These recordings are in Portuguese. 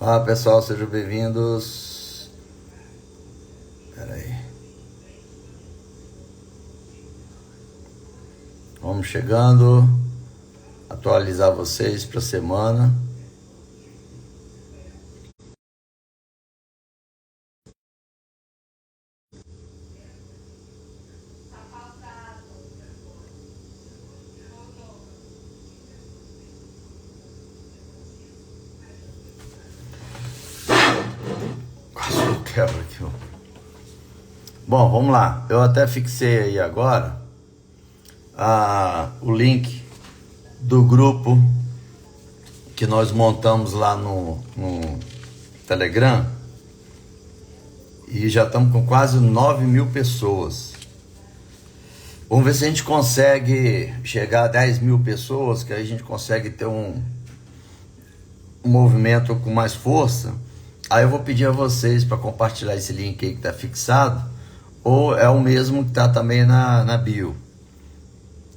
Olá pessoal, sejam bem-vindos. Espera aí. Vamos chegando. Atualizar vocês para a semana. Quase eu quebro aqui. Bom, vamos lá. Eu até fixei aí agora o link do grupo que nós montamos lá no Telegram e já estamos com quase 9.000 pessoas. Vamos ver se a gente consegue chegar a 10.000 pessoas, que aí a gente consegue ter um movimento com mais força. Aí eu vou pedir a vocês para compartilhar esse link aí que está fixado, ou é o mesmo que está também na bio.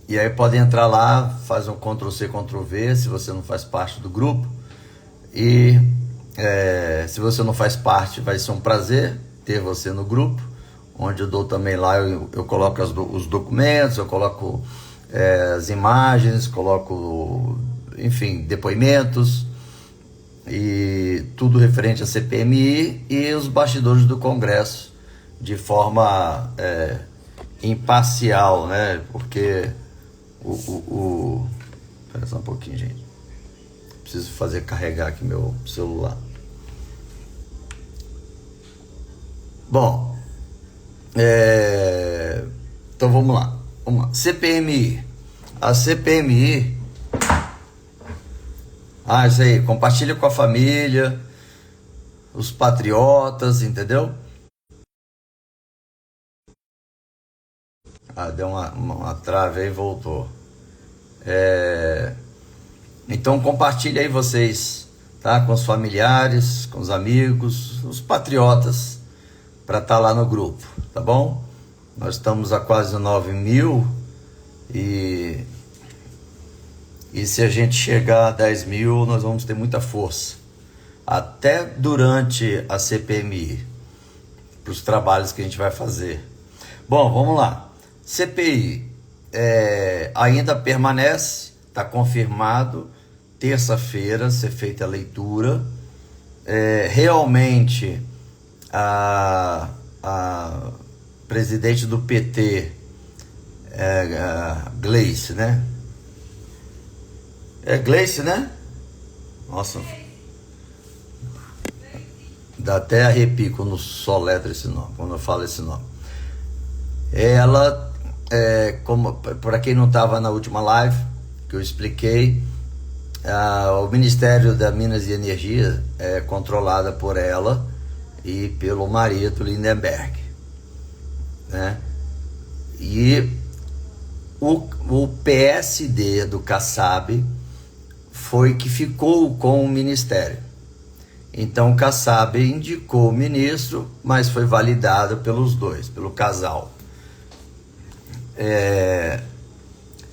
E aí pode entrar lá, faz um Ctrl+C, Ctrl+V, se você não faz parte do grupo. E se você não faz parte, vai ser um prazer ter você no grupo, onde eu dou também lá, eu coloco os documentos, eu coloco as imagens, coloco, enfim, depoimentos, e tudo referente à CPMI e os bastidores do Congresso, de forma imparcial, né? Porque Espera só um pouquinho, gente. Preciso carregar aqui meu celular. Bom, então vamos lá. CPMI. A CPMI. Isso aí. Compartilha com a família, os patriotas, entendeu? Deu uma trave aí e voltou. Então compartilha aí vocês, tá? Com os familiares, com os amigos, os patriotas, para estar lá no grupo, tá bom? Nós estamos a quase 9.000 e se a gente chegar a 10.000, nós vamos ter muita força, até durante a CPMI, para os trabalhos que a gente vai fazer. Bom, vamos lá. CPI ainda permanece, está confirmado, terça-feira ser feita a leitura. Realmente a presidente do PT, Gleice, né? É Gleice, né? Nossa, dá até arrepio quando soletra esse nome, quando eu falo esse nome. Ela, como para quem não estava na última live que eu expliquei, o Ministério da Minas e Energia é controlada por ela e pelo marido Lindenberg, né? E o PSD do Kassab foi que ficou com o ministério. Então o Kassab indicou o ministro, mas foi validado pelos dois, pelo casal.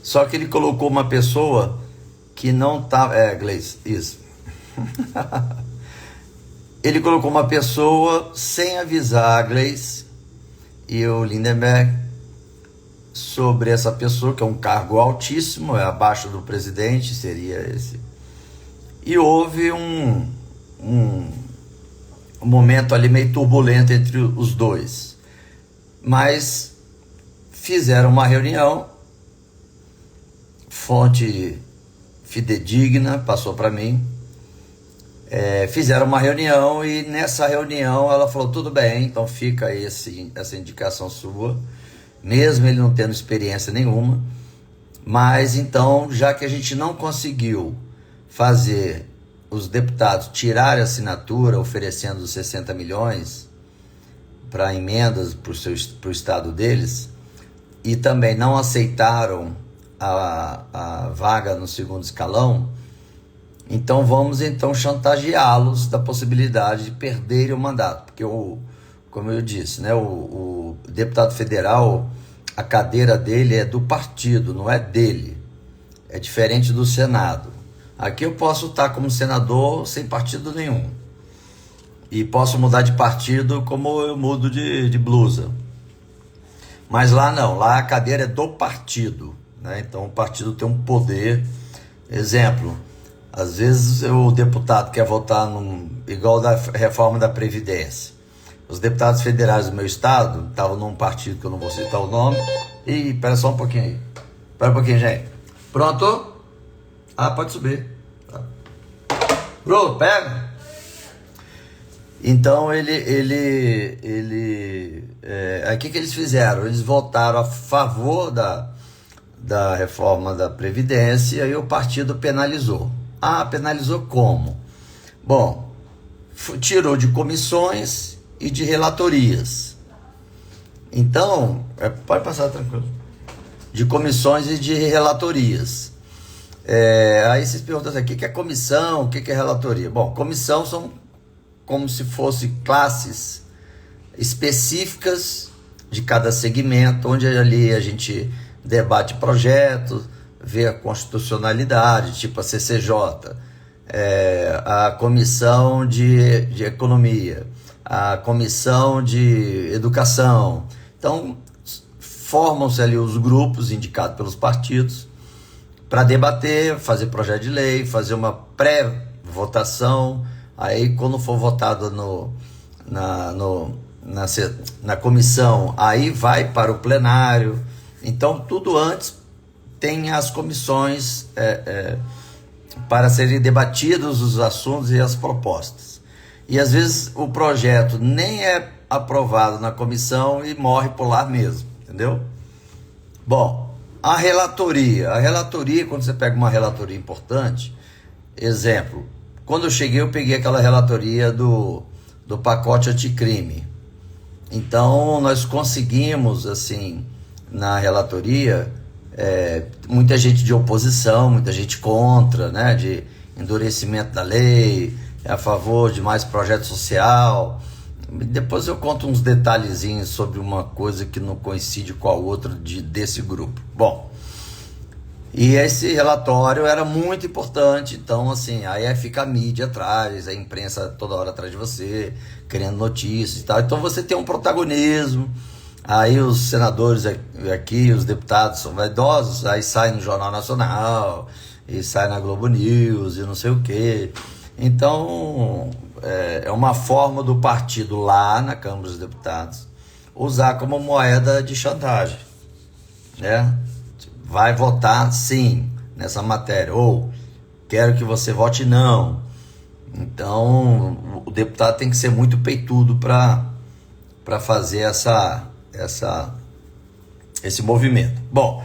Só que ele colocou uma pessoa que não estava... Gleice, isso. Ele colocou uma pessoa sem avisar a Gleice e o Lindenberg sobre essa pessoa, que é um cargo altíssimo, abaixo do presidente, seria esse. E houve um momento ali meio turbulento entre os dois. Mas fizeram uma reunião, fonte fidedigna passou para mim, fizeram uma reunião e nessa reunião ela falou, tudo bem, então fica aí essa indicação sua, mesmo ele não tendo experiência nenhuma, mas então, já que a gente não conseguiu fazer os deputados tirarem a assinatura oferecendo os 60 milhões para emendas para o estado deles, e também não aceitaram a vaga no segundo escalão, então vamos chantageá-los da possibilidade de perderem o mandato, porque como eu disse, né, o deputado federal, a cadeira dele é do partido, não é dele, é diferente do Senado. Aqui eu posso estar como senador sem partido nenhum, E posso mudar de partido como eu mudo de blusa. Mas lá não, lá a cadeira é do partido, né? Então o partido tem um poder. Exemplo, às vezes o deputado quer votar igual da reforma da Previdência. Os deputados federais do meu estado estavam num partido que eu não vou citar o nome. E espera só um pouquinho aí. Espera um pouquinho, gente. Pronto? Ah, pode subir. Tá. Bruno, pega. Então aí o que eles fizeram? Eles votaram a favor da reforma da Previdência e o partido penalizou. Ah, penalizou como? Bom, tirou de comissões e de relatorias. Então, pode passar tranquilo. De comissões e de relatorias. Aí vocês perguntam assim, o que é comissão, o que é relatoria? Bom, comissão são como se fossem classes específicas de cada segmento, onde ali a gente debate projetos, vê a constitucionalidade, tipo a CCJ, a comissão de economia, a comissão de educação. Então, formam-se ali os grupos indicados pelos partidos para debater, fazer projeto de lei, fazer uma pré-votação. Aí, quando for votado na comissão, aí vai para o plenário. Então, tudo antes tem as comissões para serem debatidos os assuntos e as propostas. E, às vezes, o projeto nem é aprovado na comissão e morre por lá mesmo, entendeu? Bom, a relatoria, quando você pega uma relatoria importante, exemplo, quando eu cheguei, eu peguei aquela relatoria do pacote anticrime. Então, nós conseguimos, assim, na relatoria, muita gente de oposição, muita gente contra, né, de endurecimento da lei, a favor de mais projeto social. Depois eu conto uns detalhezinhos sobre uma coisa que não coincide com a outra desse grupo. Bom, e esse relatório era muito importante, então assim, aí fica a mídia atrás, a imprensa toda hora atrás de você, querendo notícias e tal, então você tem um protagonismo, aí os senadores aqui, os deputados são vaidosos, aí sai no Jornal Nacional, e sai na Globo News e não sei o quê. Então, é uma forma do partido lá na Câmara dos Deputados usar como moeda de chantagem, né? Vai votar sim nessa matéria, ou quero que você vote não. Então, o deputado tem que ser muito peitudo para fazer esse movimento. Bom,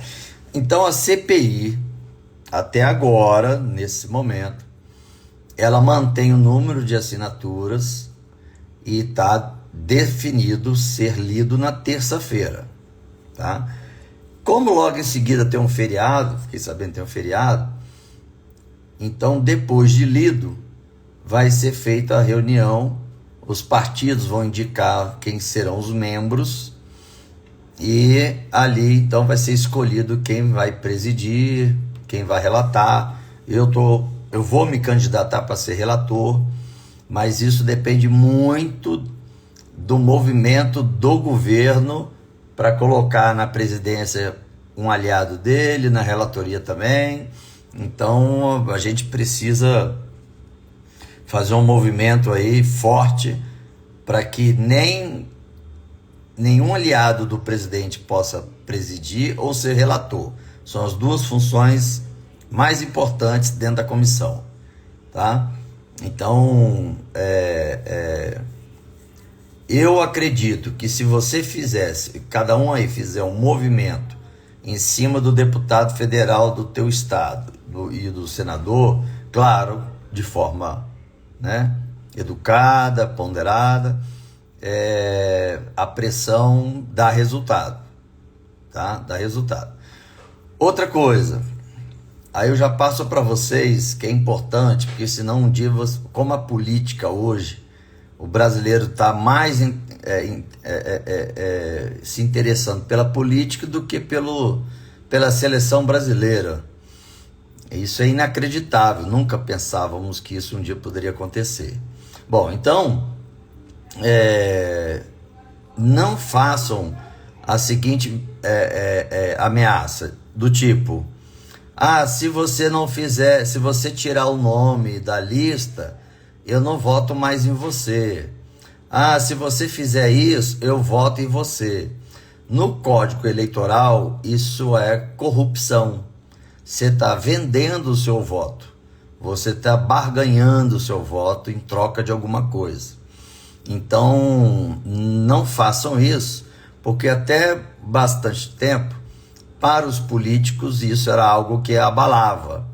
então a CPI, até agora, nesse momento, ela mantém o número de assinaturas e está definido ser lido na terça-feira, tá? Como logo em seguida tem um feriado, fiquei sabendo que tem um feriado, então depois de lido vai ser feita a reunião, os partidos vão indicar quem serão os membros e ali então vai ser escolhido quem vai presidir, quem vai relatar. Eu vou me candidatar para ser relator, mas isso depende muito do movimento do governo para colocar na presidência um aliado dele, na relatoria também. Então a gente precisa fazer um movimento aí forte para que nenhum aliado do presidente possa presidir ou ser relator. São as duas funções mais importantes dentro da comissão, tá? Então, eu acredito que se você cada um aí fizer um movimento em cima do deputado federal do teu estado e do senador, claro, de forma, né, educada, ponderada, a pressão dá resultado, tá? Dá resultado. Outra coisa, aí eu já passo para vocês que é importante, porque senão um dia, como a política hoje, o brasileiro está mais se interessando pela política do que pela seleção brasileira. Isso é inacreditável, nunca pensávamos que isso um dia poderia acontecer. Bom, então, não façam a seguinte ameaça, do tipo: se você não fizer, se você tirar o nome da lista, eu não voto mais em você. Se você fizer isso, eu voto em você. No Código Eleitoral, isso é corrupção. Você está vendendo o seu voto. Você está barganhando o seu voto em troca de alguma coisa. Então, não façam isso, porque até bastante tempo, para os políticos, isso era algo que abalava.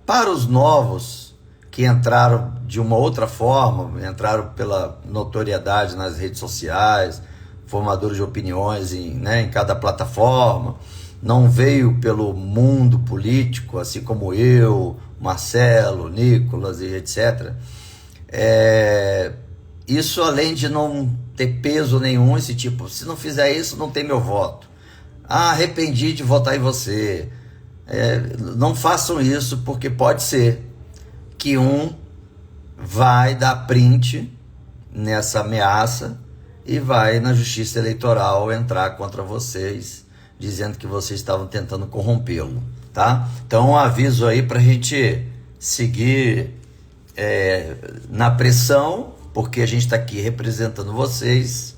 Para os novos, que entraram de uma outra forma, entraram pela notoriedade nas redes sociais, formadores de opiniões em cada plataforma, não veio pelo mundo político, assim como eu, Marcelo, Nicolas e etc. Isso, além de não ter peso nenhum, esse tipo: se não fizer isso, não tem meu voto. Arrependi de votar em você. Não façam isso, porque pode ser que um vai dar print nessa ameaça e vai na Justiça Eleitoral entrar contra vocês, dizendo que vocês estavam tentando corrompê-lo, tá? Então, um aviso aí para a gente seguir na pressão, porque a gente está aqui representando vocês.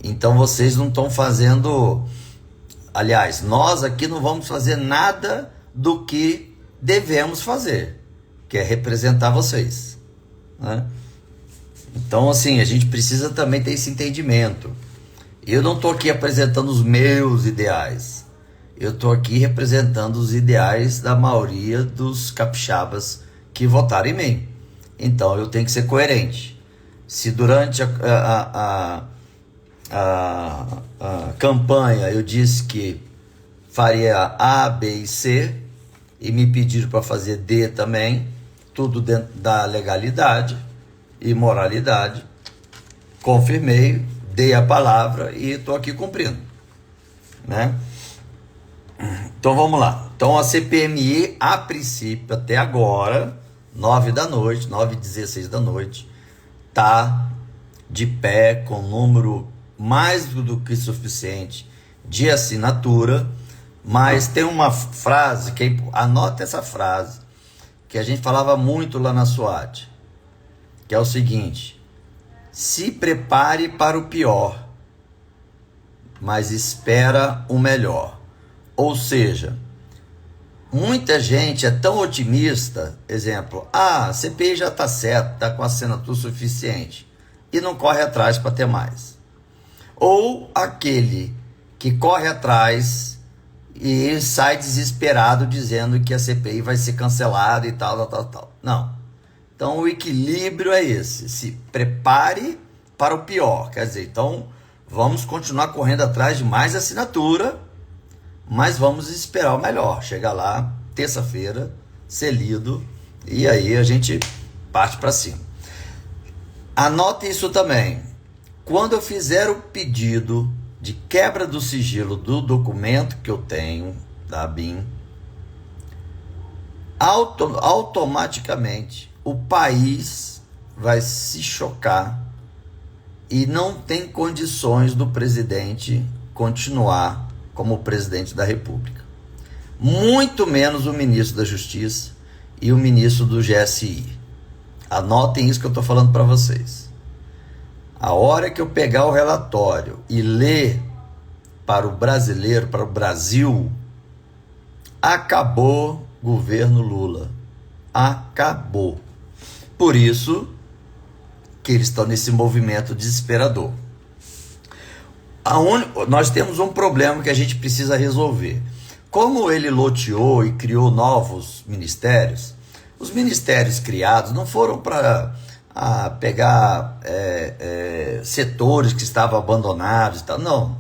Então, vocês não estão fazendo... Aliás, nós aqui não vamos fazer nada do que devemos fazer, que é representar vocês, né? Então, assim, a gente precisa também ter esse entendimento. Eu não estou aqui apresentando os meus ideais. Eu estou aqui representando os ideais da maioria dos capixabas que votaram em mim. Então, eu tenho que ser coerente. Se durante a campanha eu disse que faria A, B e C, e me pediram para fazer D também, tudo dentro da legalidade e moralidade, confirmei, dei a palavra e estou aqui cumprindo, né? Então vamos lá. Então a CPMI, a princípio, até agora, 9h da noite, 9h16 da noite, tá de pé, com número mais do que suficiente de assinatura. Mas tem uma frase, anota essa frase, que a gente falava muito lá na SWAT, que é o seguinte: se prepare para o pior, mas espera o melhor. Ou seja, muita gente é tão otimista, exemplo, a CPI já está certo, está com assinatura suficiente, e não corre atrás para ter mais. Ou aquele que corre atrás e sai desesperado dizendo que a CPI vai ser cancelada e tal. Não. Então o equilíbrio é esse: se prepare para o pior. Quer dizer, então vamos continuar correndo atrás de mais assinatura, mas vamos esperar o melhor. Chega lá, terça-feira, ser lido, e aí a gente parte para cima. Anote isso também. Quando eu fizer o pedido de quebra do sigilo do documento que eu tenho, da ABIN, automaticamente o país vai se chocar e não tem condições do presidente continuar como presidente da República. Muito menos o ministro da Justiça e o ministro do GSI. Anotem isso que eu estou falando para vocês. A hora que eu pegar o relatório e ler para o brasileiro, para o Brasil, acabou governo Lula. Acabou. Por isso que eles estão nesse movimento desesperador. Nós temos um problema que a gente precisa resolver. Como ele loteou e criou novos ministérios, os ministérios criados não foram para pegar setores que estavam abandonados e tal, não.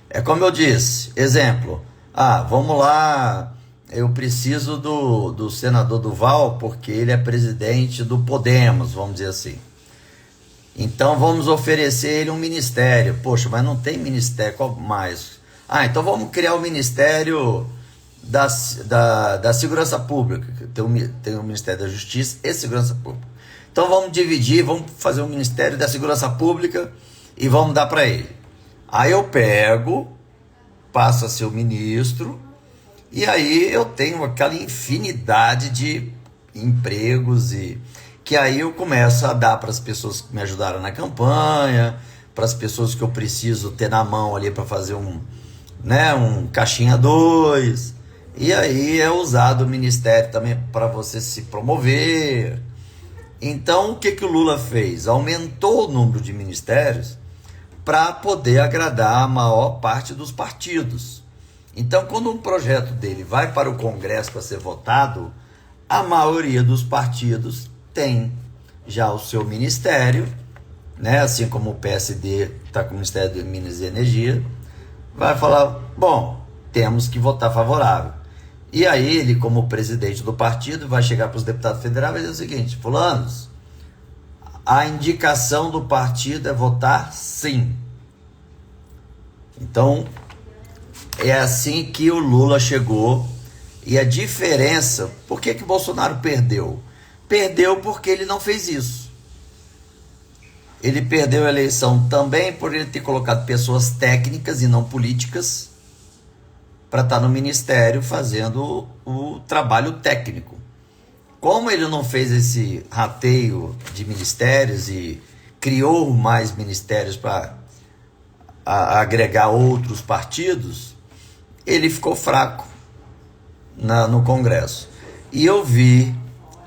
É como eu disse, exemplo, vamos lá, eu preciso do senador Duval porque ele é presidente do Podemos, vamos dizer assim. Então vamos oferecer ele um ministério. Poxa, mas não tem ministério, qual mais? Então vamos criar o Ministério da Segurança Pública. Tem o Ministério da Justiça e Segurança Pública. Então vamos dividir, vamos fazer um Ministério da Segurança Pública e vamos dar para ele. Aí eu pego, passo a ser o ministro, e aí eu tenho aquela infinidade de empregos e que aí eu começo a dar para as pessoas que me ajudaram na campanha, para as pessoas que eu preciso ter na mão ali para fazer um caixinha 2. E aí é usado o ministério também para você se promover. Então o que o Lula fez? Aumentou o número de ministérios para poder agradar a maior parte dos partidos. Então, quando um projeto dele vai para o Congresso para ser votado, a maioria dos partidos tem já o seu ministério, né? Assim como o PSD está com o Ministério de Minas e Energia, vai falar, bom, temos que votar favorável. E aí ele, como presidente do partido, vai chegar para os deputados federais e vai dizer o seguinte: fulanos, a indicação do partido é votar sim. Então, é assim que o Lula chegou. E a diferença, por que o Bolsonaro perdeu? Perdeu porque ele não fez isso. Ele perdeu a eleição também por ele ter colocado pessoas técnicas e não políticas para estar no ministério fazendo o trabalho técnico. Como ele não fez esse rateio de ministérios e criou mais ministérios para agregar outros partidos, ele ficou fraco no Congresso. E eu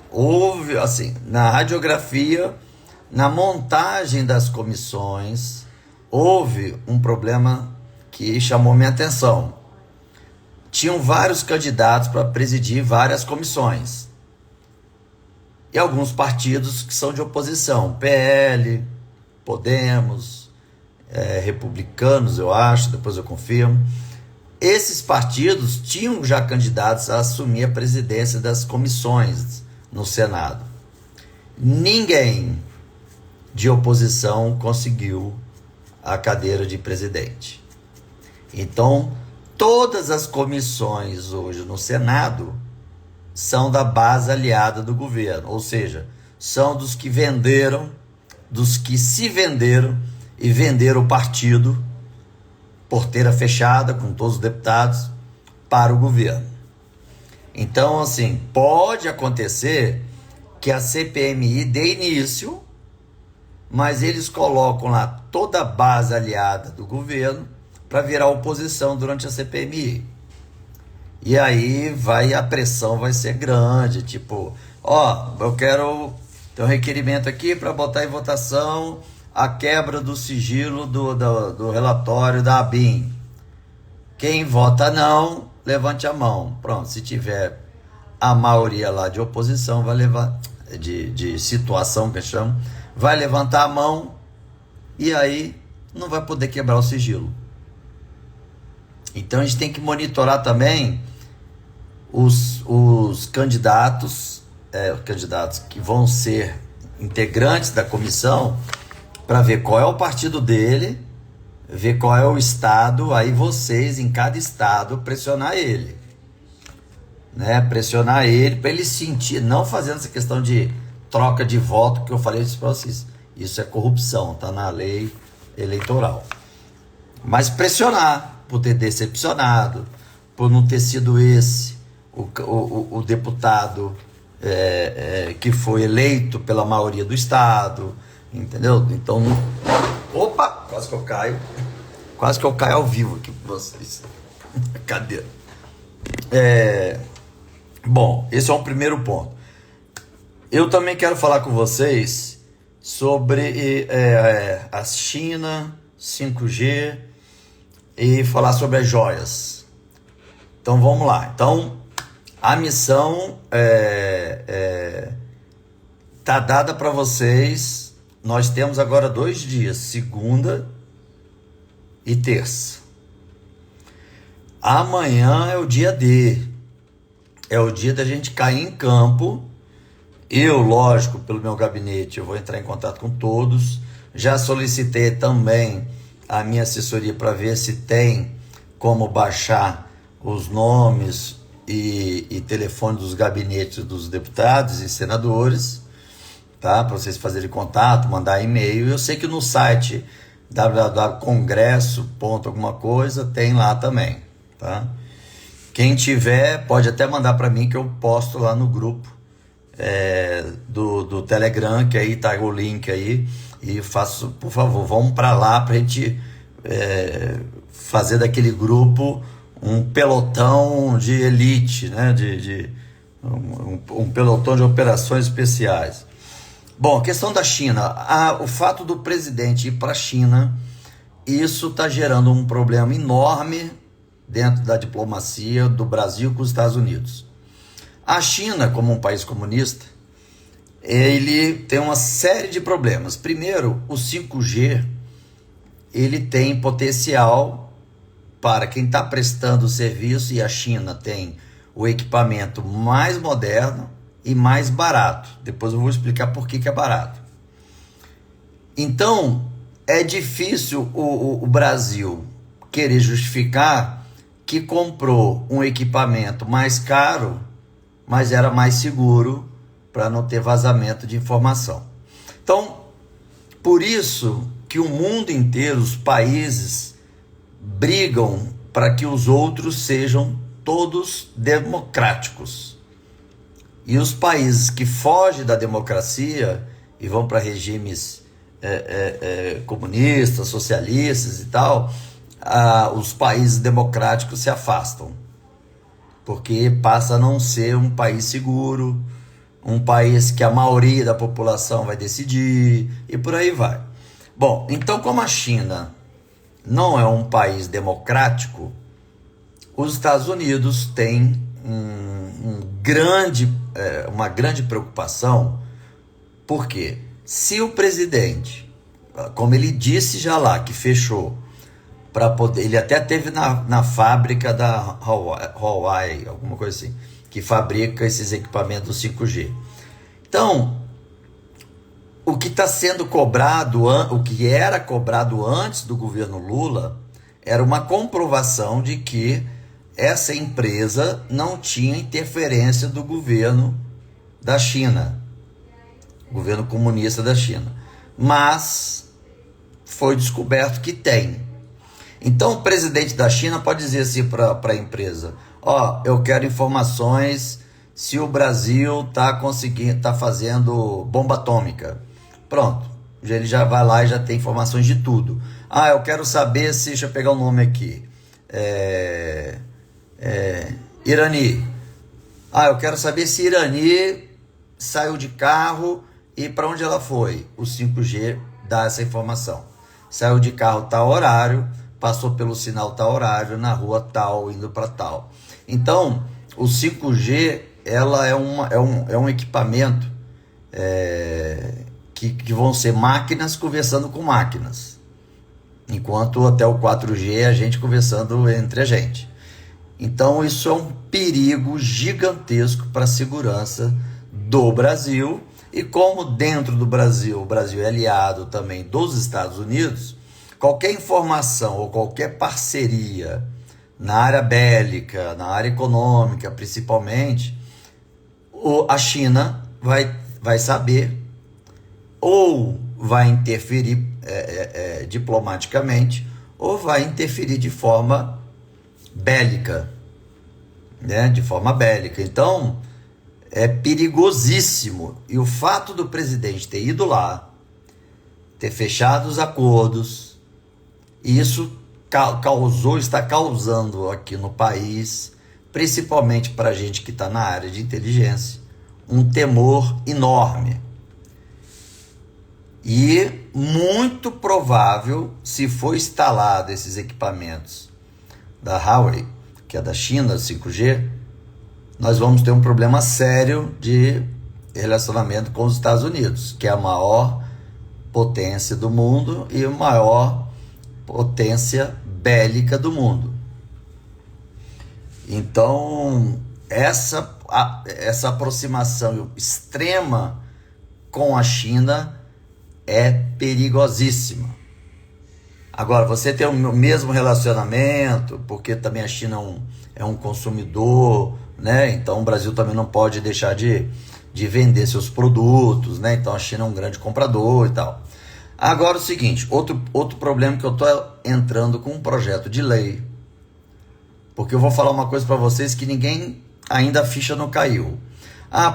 houve assim, na radiografia, na montagem das comissões, houve um problema que chamou minha atenção. Tinham vários candidatos para presidir várias comissões. E alguns partidos que são de oposição, PL, Podemos, Republicanos, eu acho, depois eu confirmo. Esses partidos tinham já candidatos a assumir a presidência das comissões no Senado. Ninguém de oposição conseguiu a cadeira de presidente. Então, todas as comissões hoje no Senado são da base aliada do governo, ou seja, são dos que venderam, dos que se venderam e venderam o partido, porteira fechada com todos os deputados, para o governo. Então, assim, pode acontecer que a CPMI dê início, mas eles colocam lá toda a base aliada do governo para virar oposição durante a CPMI. E aí a pressão vai ser grande, tipo, eu quero ter um requerimento aqui para botar em votação a quebra do sigilo do relatório da ABIN. Quem vota não, levante a mão. Pronto, se tiver a maioria lá de oposição, vai levar, de situação que chama, vai levantar a mão e aí não vai poder quebrar o sigilo. Então a gente tem que monitorar também os candidatos que vão ser integrantes da comissão, para ver qual é o partido dele, ver qual é o estado, aí vocês em cada estado pressionar ele, né? Pressionar ele para ele sentir, não fazendo essa questão de troca de voto que eu falei para vocês. Isso é corrupção, tá na lei eleitoral. Mas pressionar por ter decepcionado, por não ter sido esse o deputado que foi eleito pela maioria do estado, entendeu? Então, opa, quase que eu caio ao vivo aqui com vocês. Cadê? Bom, esse é um primeiro ponto. Eu também quero falar com vocês sobre a China, 5G e falar sobre as joias. Então vamos lá. Então a missão tá dada para vocês. Nós temos agora 2 dias, segunda e terça. Amanhã é o dia D. É o dia da gente cair em campo. Eu, lógico, pelo meu gabinete, eu vou entrar em contato com todos. Já solicitei também a minha assessoria para ver se tem como baixar os nomes e telefone dos gabinetes dos deputados e senadores. tá? Para vocês fazerem contato, mandar e-mail. Eu sei que no site www.congresso. alguma coisa tem lá também, tá? Quem tiver pode até mandar para mim que eu posto lá no grupo do Telegram, que aí tá o link aí, e faço, por favor, vamos para lá para a gente fazer daquele grupo um pelotão de elite, né? Um pelotão de operações especiais. Bom, a questão da China, o fato do presidente ir para a China, isso está gerando um problema enorme dentro da diplomacia do Brasil com os Estados Unidos. A China, como um país comunista, ele tem uma série de problemas. Primeiro, o 5G, ele tem potencial para quem está prestando o serviço, e a China tem o equipamento mais moderno e mais barato. Depois eu vou explicar por que é barato. Então, é difícil o Brasil querer justificar que comprou um equipamento mais caro, mas era mais seguro para não ter vazamento de informação. Então, por isso que o mundo inteiro, os países, brigam para que os outros sejam todos democráticos. E os países que fogem da democracia e vão para regimes comunistas, socialistas e tal, os países democráticos se afastam, porque passa a não ser um país seguro, um país que a maioria da população vai decidir, e por aí vai. Bom, então, como a China não é um país democrático, os Estados Unidos têm uma grande preocupação, porque se o presidente, como ele disse já lá, que fechou, para poder, ele até teve na fábrica da Huawei, alguma coisa assim, que fabrica esses equipamentos 5G. Então, o que está sendo cobrado, o que era cobrado antes do governo Lula, era uma comprovação de que essa empresa não tinha interferência do governo da China, governo comunista da China. Mas foi descoberto que tem. Então o presidente da China pode dizer assim para a empresa: eu quero informações se o Brasil tá fazendo bomba atômica. Pronto, ele já vai lá e já tem informações de tudo. Eu quero saber se, deixa eu pegar o nome aqui, Irani. Eu quero saber se Irani saiu de carro e para onde ela foi. O 5G dá essa informação. Saiu de carro tal horário, passou pelo sinal tal horário, na rua tal, indo para tal. Então, o 5G ela é um equipamento que vão ser máquinas conversando com máquinas, enquanto até o 4G é a gente conversando entre a gente. Então, isso é um perigo gigantesco para a segurança do Brasil. E como dentro do Brasil, o Brasil é aliado também dos Estados Unidos, qualquer informação ou qualquer parceria na área bélica, na área econômica principalmente, a China vai saber, ou vai interferir diplomaticamente, ou vai interferir de forma bélica, né? De forma bélica. Então, é perigosíssimo. E o fato do presidente ter ido lá, ter fechado os acordos, isso está causando aqui no país, principalmente para a gente que está na área de inteligência, um temor enorme. E muito provável, se for instalado esses equipamentos da Huawei, que é da China, 5G, nós vamos ter um problema sério de relacionamento com os Estados Unidos, que é a maior potência do mundo e a maior potência bélica do mundo. Então, essa aproximação extrema com a China é perigosíssima. Agora, você tem o mesmo relacionamento, porque também a China é um consumidor, né? Então o Brasil também não pode deixar de de vender seus produtos, né? Então a China é um grande comprador e tal. Agora o seguinte, outro problema que eu estou entrando com um projeto de lei, porque eu vou falar uma coisa para vocês que ninguém ainda a ficha não caiu.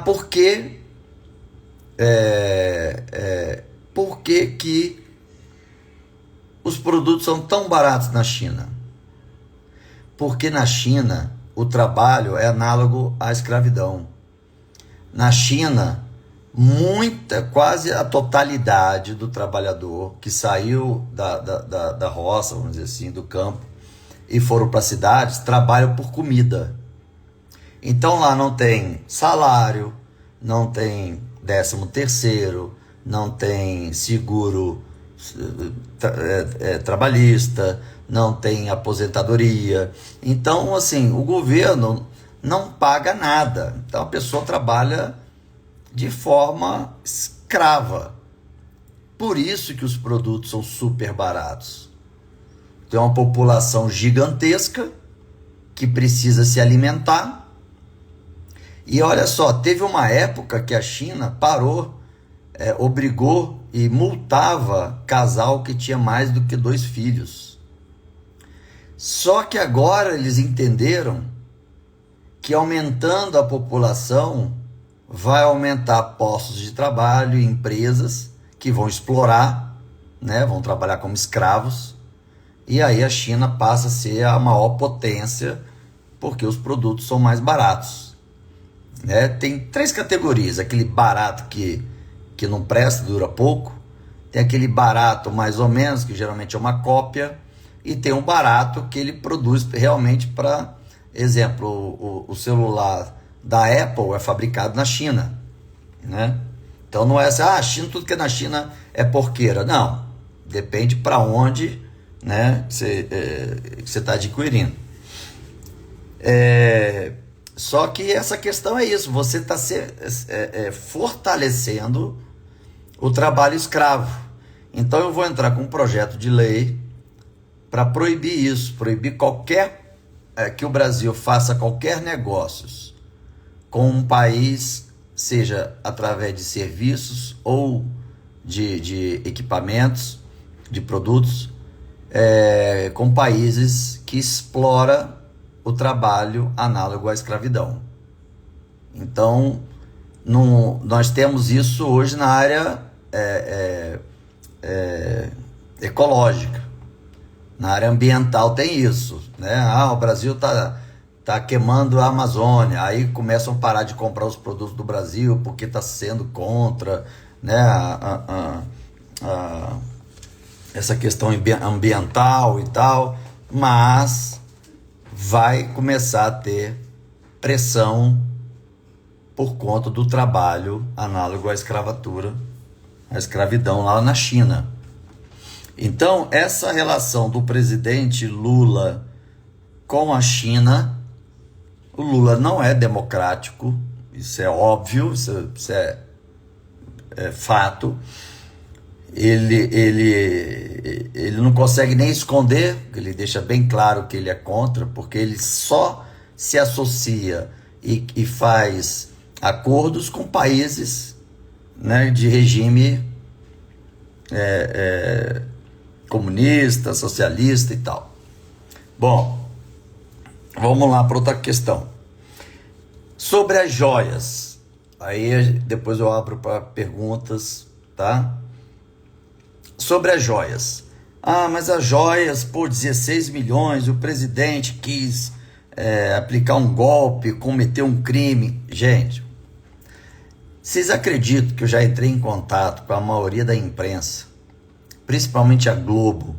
Por que que os produtos são tão baratos na China? Porque na China o trabalho é análogo à escravidão. Na China, quase a totalidade do trabalhador que saiu da roça, vamos dizer assim, do campo, e foram para as cidades, trabalham por comida. Então lá não tem salário, não tem 13º, não tem seguro trabalhista, não tem aposentadoria. Então, assim, o governo não paga nada. Então a pessoa trabalha de forma escrava. Por isso que os produtos são super baratos. Tem uma população gigantesca que precisa se alimentar. E olha só, teve uma época que a China parou, obrigou e multava casal que tinha mais do que 2 filhos. Só que agora eles entenderam que aumentando a população vai aumentar postos de trabalho e empresas que vão explorar, né, vão trabalhar como escravos, e aí a China passa a ser a maior potência porque os produtos são mais baratos. Tem 3 categorias: aquele barato que não presta, dura pouco, tem aquele barato mais ou menos, que geralmente é uma cópia, e tem um barato que ele produz realmente para, exemplo, o celular da Apple é fabricado na China, né? Então não é assim, China, tudo que é na China é porqueira. Não, depende para onde, né, você está adquirindo. Só que essa questão é isso, você está fortalecendo o trabalho escravo. Então eu vou entrar com um projeto de lei para proibir isso, proibir que o Brasil faça qualquer negócios com um país, seja através de serviços ou de equipamentos, de produtos, com países que exploram o trabalho análogo à escravidão. Então, nós temos isso hoje na área ecológica. Na área ambiental tem isso, né? O Brasil tá queimando a Amazônia, aí começam a parar de comprar os produtos do Brasil porque está sendo contra, né, essa questão ambiental e tal, mas vai começar a ter pressão por conta do trabalho análogo à escravidão lá na China. Então, essa relação do presidente Lula com a China, o Lula não é democrático, isso é óbvio, isso é fato. Ele não consegue nem esconder, ele deixa bem claro que ele é contra, porque ele só se associa e faz acordos com países, né, de regime comunista, socialista e tal. Bom, vamos lá para outra questão. Sobre as joias. Aí depois eu abro para perguntas, tá? Sobre as joias. Mas as joias, 16 milhões, o presidente quis aplicar um golpe, cometer um crime. Gente, vocês acreditam que eu já entrei em contato com a maioria da imprensa, principalmente a Globo,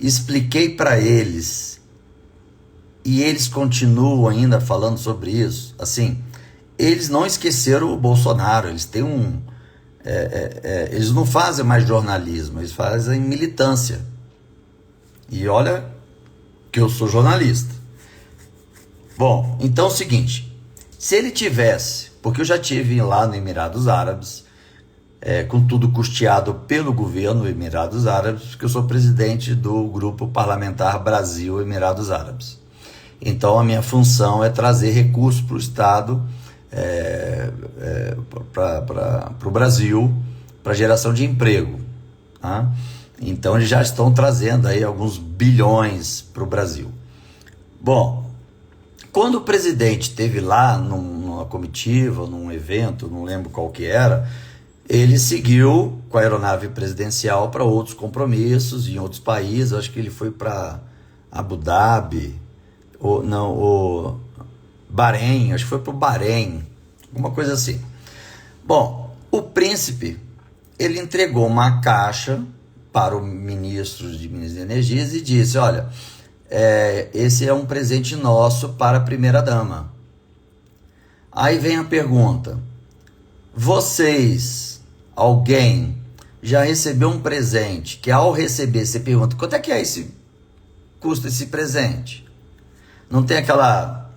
expliquei para eles, e eles continuam ainda falando sobre isso? Assim, eles não esqueceram o Bolsonaro, eles têm eles não fazem mais jornalismo, eles fazem militância. E olha que eu sou jornalista. Bom, então é o seguinte, se ele tivesse, porque eu já tive lá no Emirados Árabes, com tudo custeado pelo governo Emirados Árabes, porque eu sou presidente do grupo parlamentar Brasil Emirados Árabes. Então a minha função é trazer recursos para o Estado, para o Brasil, para geração de emprego, tá? Então eles já estão trazendo aí alguns bilhões para o Brasil. Bom, quando o presidente esteve lá numa comitiva, num evento, não lembro qual que era, ele seguiu com a aeronave presidencial para outros compromissos em outros países. Acho que ele foi para Abu Dhabi, ou Bahrein, acho que foi para o Bahrein, alguma coisa assim. Bom, o príncipe, ele entregou uma caixa para o ministro de Minas e Energia e disse: olha, esse é um presente nosso para a primeira-dama. Aí vem a pergunta: alguém já recebeu um presente que ao receber você pergunta: quanto é que custa esse presente? Não tem aquela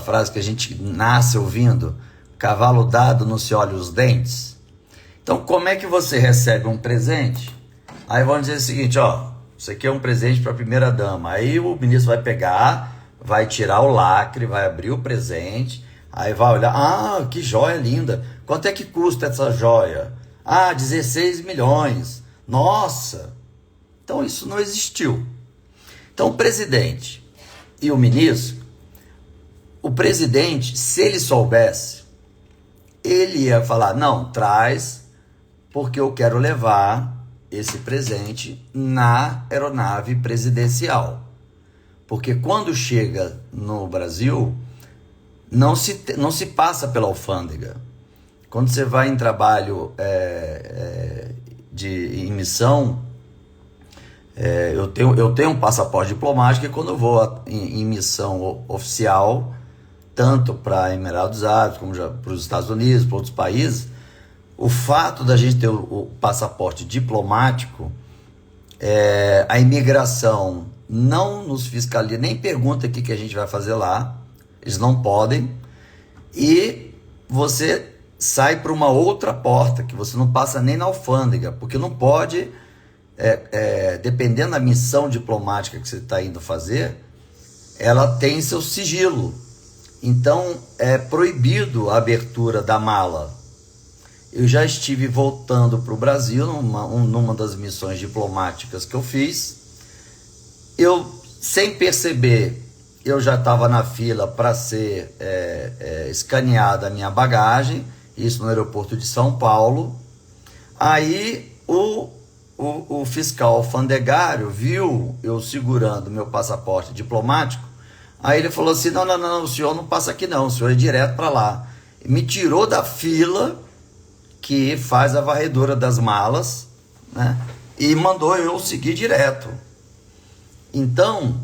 frase que a gente nasce ouvindo: cavalo dado não se olha os dentes. Então, como é que você recebe um presente? Aí vamos dizer o seguinte: ó, isso aqui é um presente para a primeira dama. Aí o ministro vai pegar, vai tirar o lacre, vai abrir o presente, aí vai olhar: ah, que joia linda, quanto é que custa essa joia? Ah, 16 milhões, nossa. Então isso não existiu. Então o presidente e o ministro, o presidente, se ele soubesse, ele ia falar: não, traz, porque eu quero levar esse presente na aeronave presidencial. Porque quando chega no Brasil, não se passa pela alfândega. Quando você vai em trabalho em missão, eu tenho um passaporte diplomático, e quando eu vou em missão oficial, tanto para Emirados Árabes, como para os Estados Unidos, para outros países, o fato da gente ter o passaporte diplomático, a imigração não nos fiscaliza, nem pergunta o que a gente vai fazer lá, eles não podem, e você sai para uma outra porta, que você não passa nem na alfândega, porque não pode, dependendo da missão diplomática que você está indo fazer, ela tem seu sigilo. Então é proibido a abertura da mala. Eu já estive voltando para o Brasil numa das missões diplomáticas que eu fiz. Eu, sem perceber, eu já estava na fila para ser escaneada a minha bagagem, isso no aeroporto de São Paulo. Aí o fiscal alfandegário viu eu segurando meu passaporte diplomático. Aí ele falou assim: não, o senhor não passa aqui não, o senhor é direto para lá. Me tirou da fila que faz a varredura das malas, né? E mandou eu seguir direto. Então,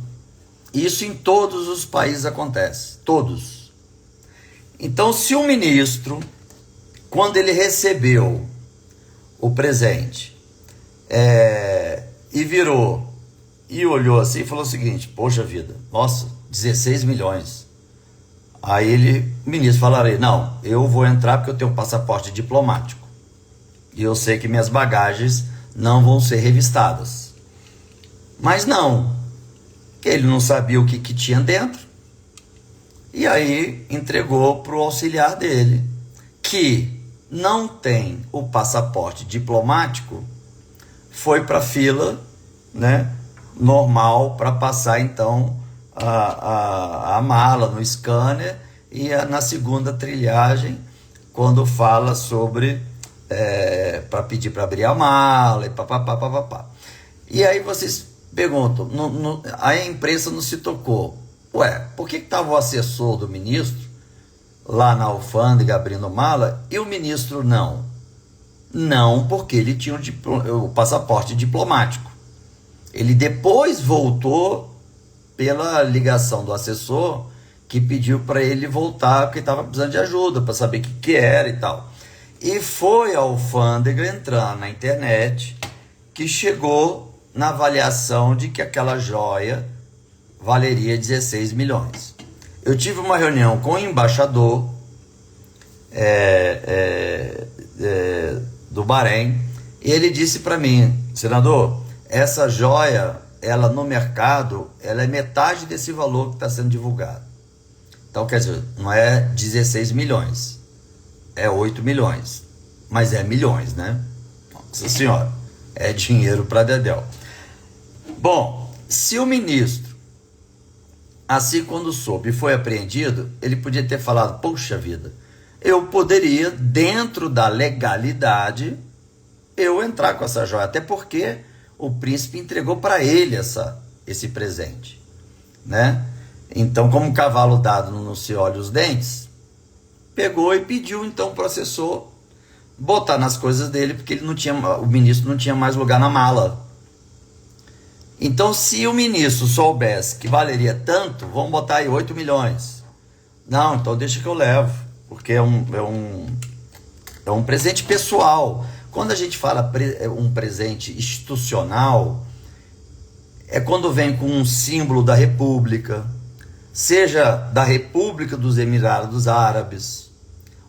isso em todos os países acontece, todos. Então, se o ministro, quando ele recebeu o presente, e virou e olhou assim e falou o seguinte: poxa vida, nossa, 16 milhões. Aí o ministro falaria: não, eu vou entrar porque eu tenho um passaporte diplomático e eu sei que minhas bagagens não vão ser revistadas. Mas não, ele não sabia o que tinha dentro, e aí entregou para o auxiliar dele, que não tem o passaporte diplomático, foi para a fila, né, normal, para passar então a mala no scanner, e na segunda trilhagem, quando fala sobre para pedir para abrir a mala e papapá. E aí vocês perguntam, a imprensa não se tocou. Por que estava o assessor do ministro lá na alfândega abrindo mala e o ministro não? Não, porque ele tinha o passaporte diplomático. Ele depois voltou pela ligação do assessor, que pediu para ele voltar porque estava precisando de ajuda para saber o que era e tal. E foi a alfândega entrar na internet que chegou na avaliação de que aquela joia valeria 16 milhões. Eu tive uma reunião com o embaixador do Bahrein, e ele disse para mim: senador, essa joia, ela no mercado, ela é metade desse valor que está sendo divulgado. Então, quer dizer, não é 16 milhões, é 8 milhões. Mas é milhões, né? Nossa senhora, é dinheiro para dedéu. Bom, se o ministro, assim quando soube e foi apreendido, ele podia ter falado, poxa vida, eu poderia, dentro da legalidade, eu entrar com essa joia. Até porque o príncipe entregou para ele esse presente, né? Então, como cavalo dado não se olha os dentes, pegou e pediu, então, o processor botar nas coisas dele, porque o ministro não tinha mais lugar na mala. Então, se o ministro soubesse que valeria tanto, vamos botar aí 8 milhões. Não, então deixa que eu levo, porque é um presente pessoal. Quando a gente fala um presente institucional, é quando vem com um símbolo da República, seja da República dos Emirados Árabes,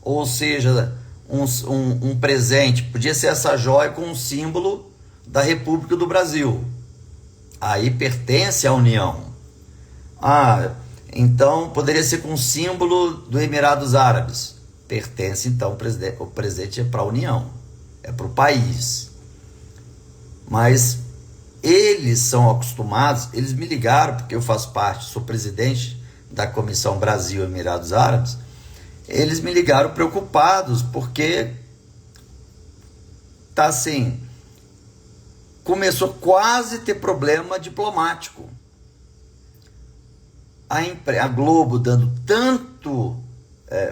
ou seja, um presente, podia ser essa joia com um símbolo da República do Brasil. Aí pertence à União. Então poderia ser com um símbolo do Emirados Árabes. Pertence, então, o presente é para a União, é para o país. Mas eles são acostumados, eles me ligaram, porque eu faço parte, sou presidente da Comissão Brasil Emirados Árabes, eles me ligaram preocupados, porque tá assim, começou quase a ter problema diplomático. A Globo dando tanto,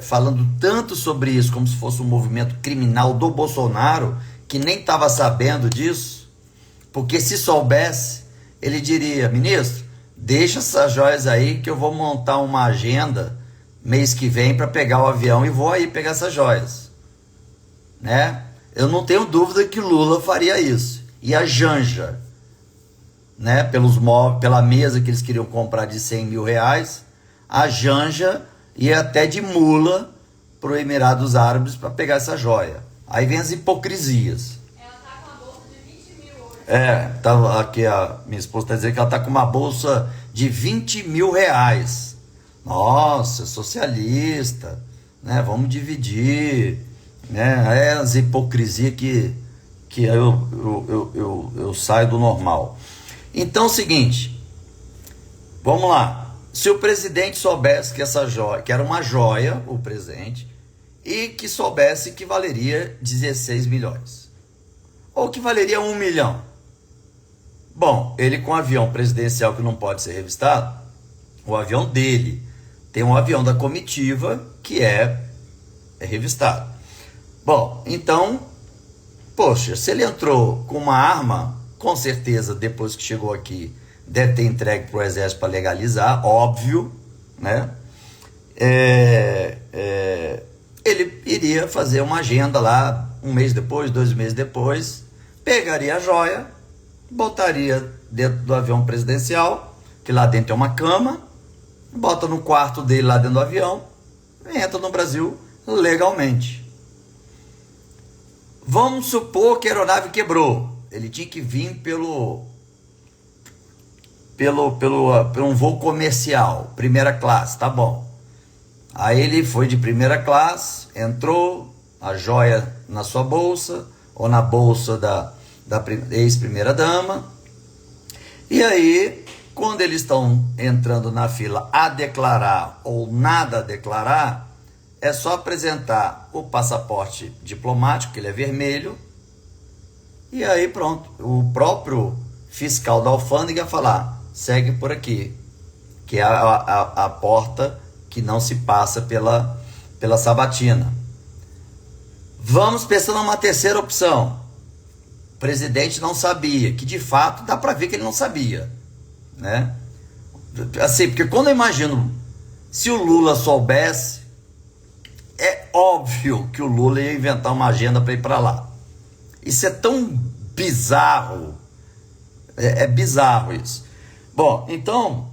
falando tanto sobre isso, como se fosse um movimento criminal do Bolsonaro, que nem estava sabendo disso, porque se soubesse, ele diria, ministro, deixa essas joias aí que eu vou montar uma agenda mês que vem para pegar o avião e vou aí pegar essas joias, né? Eu não tenho dúvida que Lula faria isso. E a Janja, né, pela mesa que eles queriam comprar de 100 mil reais, a Janja ia até de mula para os Emirados Árabes para pegar essa joia. Aí vem as hipocrisias. Ela tá com uma bolsa de 20 mil hoje. Aqui a minha esposa está dizendo que ela está com uma bolsa de 20 mil reais. Nossa, socialista, né? Vamos dividir, né? É as hipocrisias que eu saio do normal. Então é o seguinte, vamos lá. Se o presidente soubesse que essa joia, que era uma joia, o presente, e que soubesse que valeria 16 milhões, ou que valeria 1 milhão. Bom, ele com um avião presidencial que não pode ser revistado, o avião dele, tem um avião da comitiva que é revistado. Bom, então, poxa, se ele entrou com uma arma, com certeza, depois que chegou aqui, deve ter entregue para o Exército para legalizar, óbvio, né? Ele iria fazer uma agenda lá, 1 mês depois, 2 meses depois, pegaria a joia, botaria dentro do avião presidencial, que lá dentro é uma cama, bota no quarto dele lá dentro do avião, e entra no Brasil legalmente. Vamos supor que a aeronave quebrou. Ele tinha que vir pelo um voo comercial, primeira classe, tá bom. Aí ele foi de primeira classe, entrou, a joia na sua bolsa, ou na bolsa da ex-primeira dama. E aí, quando eles estão entrando na fila a declarar ou nada a declarar, é só apresentar o passaporte diplomático, que ele é vermelho, e aí pronto, o próprio fiscal da alfândega falar, segue por aqui, que é a porta que não se passa pela sabatina. Vamos pensando numa terceira opção. O presidente não sabia, que de fato dá para ver que ele não sabia, né? Assim, porque quando eu imagino, se o Lula soubesse, é óbvio que o Lula ia inventar uma agenda para ir para lá. Isso é tão bizarro, é bizarro isso. Bom, então,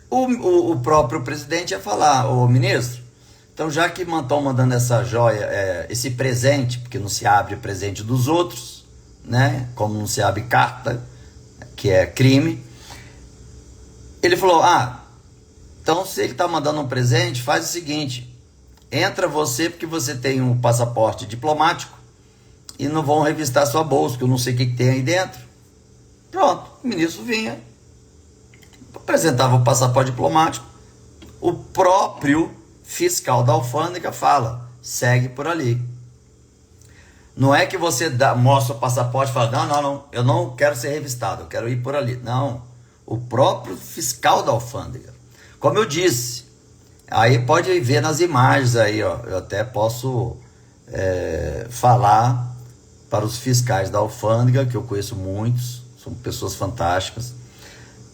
o próprio presidente ia falar, ô ministro, então já que estão mandando essa joia, esse presente, porque não se abre presente dos outros, né? Como não se abre carta, que é crime, Ele falou, então se ele está mandando um presente, faz o seguinte, entra você porque você tem um passaporte diplomático e não vão revistar sua bolsa, que eu não sei o que tem aí dentro. Pronto, o ministro vinha, apresentava o passaporte diplomático, o próprio fiscal da alfândega fala, segue por ali. Não é que você mostra o passaporte e fala, não, eu não quero ser revistado, eu quero ir por ali. Não, o próprio fiscal da alfândega. Como eu disse, aí pode ver nas imagens aí, ó, eu até posso falar para os fiscais da alfândega, que eu conheço muitos, são pessoas fantásticas.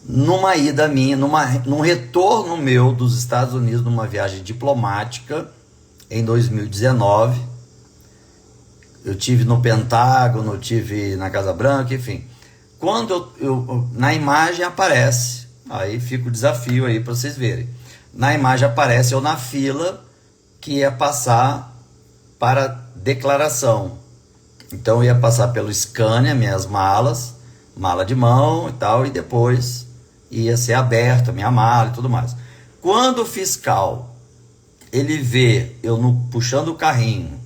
Numa ida minha, num retorno meu dos Estados Unidos, numa viagem diplomática, em 2019, eu tive no Pentágono, eu tive na Casa Branca, enfim. Quando na imagem aparece, aí fica o desafio aí para vocês verem. Na imagem aparece eu na fila que ia passar para declaração. Então eu ia passar pelo Scania, minhas malas, mala de mão e tal, e depois ia ser aberta a minha mala e tudo mais. Quando o fiscal, ele vê eu puxando o carrinho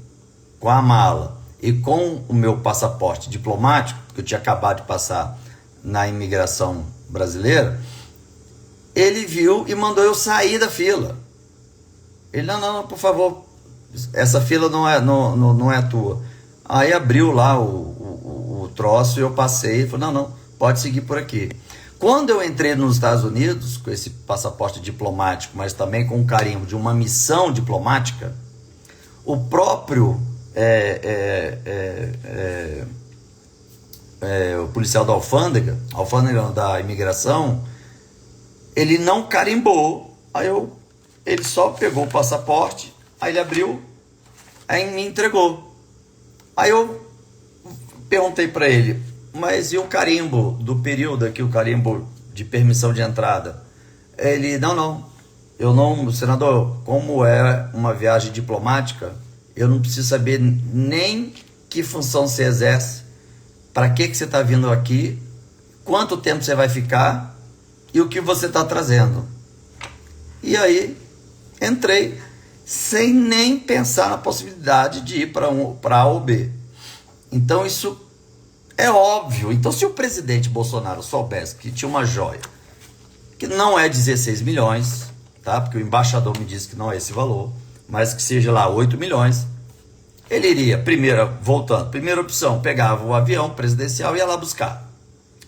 com a mala e com o meu passaporte diplomático, que eu tinha acabado de passar na imigração brasileira, ele viu e mandou eu sair da fila. Ele, não, por favor, essa fila não é tua. Aí abriu lá o troço e eu passei e falei, não, pode seguir por aqui. Quando eu entrei nos Estados Unidos, com esse passaporte diplomático, mas também com o carimbo de uma missão diplomática, o próprio o policial da alfândega da imigração, ele não carimbou. Ele só pegou o passaporte, aí ele abriu, aí me entregou. Aí eu perguntei para ele, mas e o carimbo do período aqui, o carimbo de permissão de entrada? Ele, não, senador, como é uma viagem diplomática, eu não preciso saber nem que função você exerce, para que você está vindo aqui, quanto tempo você vai ficar e o que você está trazendo. E aí entrei sem nem pensar na possibilidade de ir para A ou B. Então isso é óbvio. Então se o presidente Bolsonaro soubesse que tinha uma joia, que não é 16 milhões, tá? Porque o embaixador me disse que não é esse valor, mas que seja lá 8 milhões, ele iria, primeira opção, pegava o avião presidencial e ia lá buscar.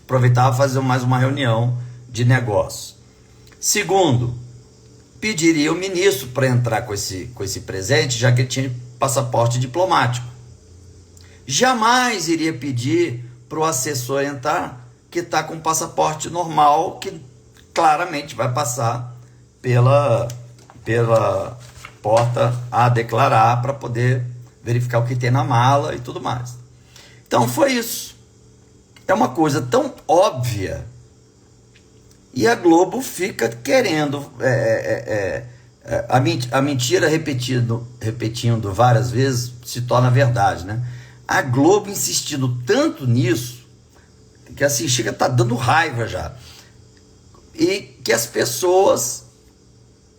Aproveitava fazer mais uma reunião de negócio. Segundo, pediria o ministro para entrar com esse presente, já que ele tinha passaporte diplomático. Jamais iria pedir para o assessor entrar, que está com passaporte normal, que claramente vai passar pela porta a declarar para poder verificar o que tem na mala e tudo mais. Então foi isso. É uma coisa tão óbvia e a Globo fica querendo a mentira repetindo várias vezes se torna verdade, né? A Globo insistindo tanto nisso que assim chega a tá dando raiva já, e que as pessoas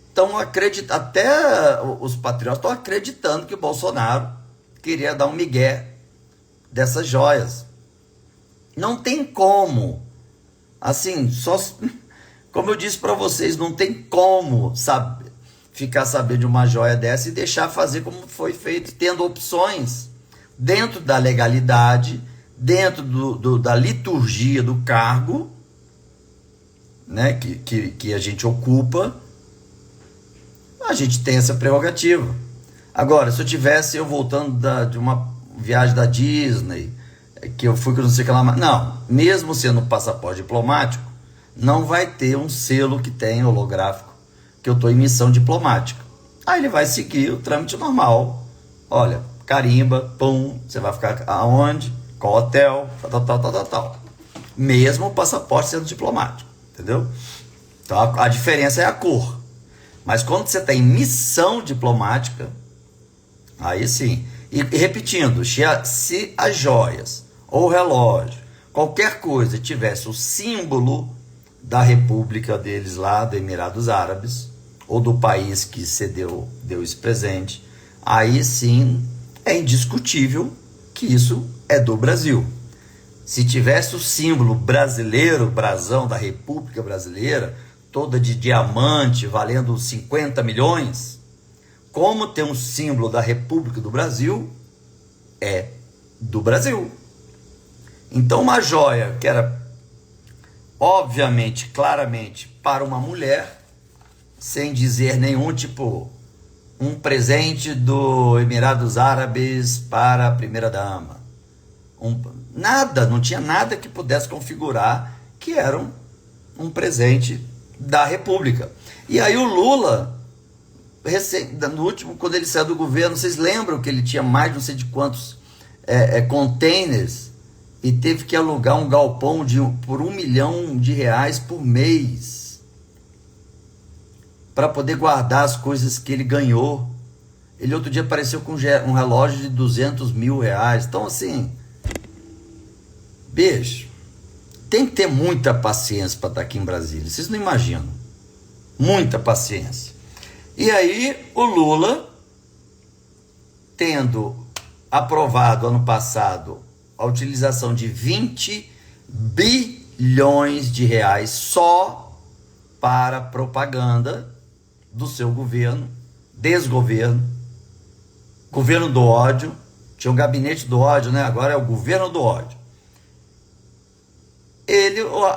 estão acreditando, até os patriotas estão acreditando que o Bolsonaro queria dar um migué dessas joias. Não tem como, assim, só como eu disse para vocês, não tem como ficar sabendo de uma joia dessa e deixar fazer como foi feito, tendo opções dentro da legalidade, dentro da liturgia do cargo, né, que a gente ocupa. A gente tem essa prerrogativa. Agora, se eu voltando de uma viagem da Disney, que eu fui com não sei o que lá, não, mesmo sendo um passaporte diplomático, não vai ter um selo que tem holográfico, que eu estou em missão diplomática. Aí ele vai seguir o trâmite normal. Olha, carimba, pum, você vai ficar aonde, qual hotel, tal. Mesmo o passaporte sendo diplomático, entendeu? Então a diferença é a cor. Mas quando você está em missão diplomática, aí sim. E repetindo, se as joias ou o relógio, qualquer coisa tivesse o símbolo da república deles lá, do Emirados Árabes, ou do país que deu esse presente, aí sim é indiscutível que isso é do Brasil. Se tivesse o símbolo brasileiro, brasão da República Brasileira, toda de diamante, valendo 50 milhões, como tem um símbolo da República do Brasil, é do Brasil. Então uma joia que era obviamente, claramente, para uma mulher, sem dizer nenhum tipo, um presente do Emirados Árabes para a primeira-dama. Nada, não tinha nada que pudesse configurar que era um presente da República. E aí o Lula, no último, quando ele saiu do governo, vocês lembram que ele tinha mais de não sei de quantos containers e teve que alugar um galpão por R$1 milhão por mês para poder guardar as coisas que ele ganhou. Ele outro dia apareceu com um relógio de R$200 mil. Então assim, bicho, tem que ter muita paciência para estar aqui em Brasília. Vocês não imaginam. Muita paciência. E aí o Lula, tendo aprovado ano passado a utilização de 20 bilhões de reais só para propaganda do seu governo, desgoverno, governo do ódio. Tinha um gabinete do ódio, né? Agora é o governo do ódio.